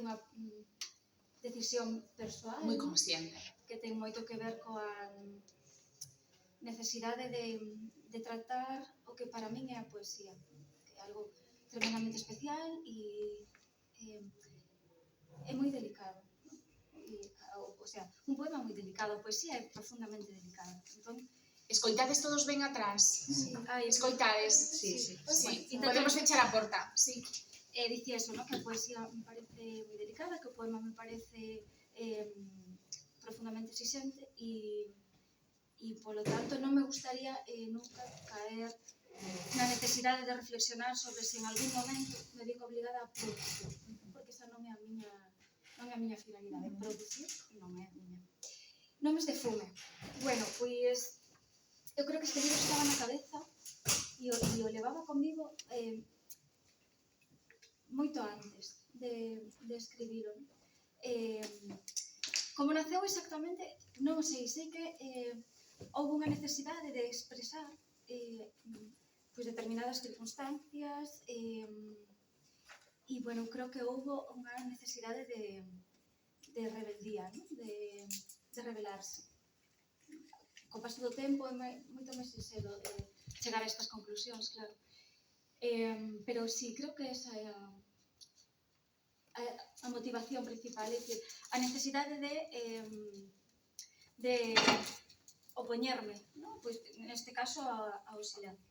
unha decisión persoal moi consciente. que ten moito que ver coa necesidade de tratar o que para min é a poesía, que é algo tremendamente especial e é moi delicado. O sea, un poema moi delicado, a poesía é profundamente delicada. Entón, Escoitades todos ben atrás? sí, Escoitades? Sí. Podemos fechar a porta, sí. Dicía eso, ¿no? Que a poesía me parece moi delicada, que o poema me parece profundamente exixente e polo tanto non me gustaría nunca caer na necesidade de reflexionar sobre se en algún momento me digo obligada a producir, porque esa non é a miña finalidade. Producir non é a miña. Nomes de fume. Bueno, pois eu creo que este libro estaba na cabeza e o levaba comigo moito antes de escribilo. Como naceu exactamente, non sei que houve unha necesidade de expresar determinadas circunstancias e, bueno, creo que houve unha necesidade de rebeldía, de rebelarse. Co paso do tempo é moito máis sinxelo chegar a estas conclusións, claro. Pero sí, creo que esa é a motivación principal, é dicir, a necesidade de opoñerme, neste caso, ao silencio.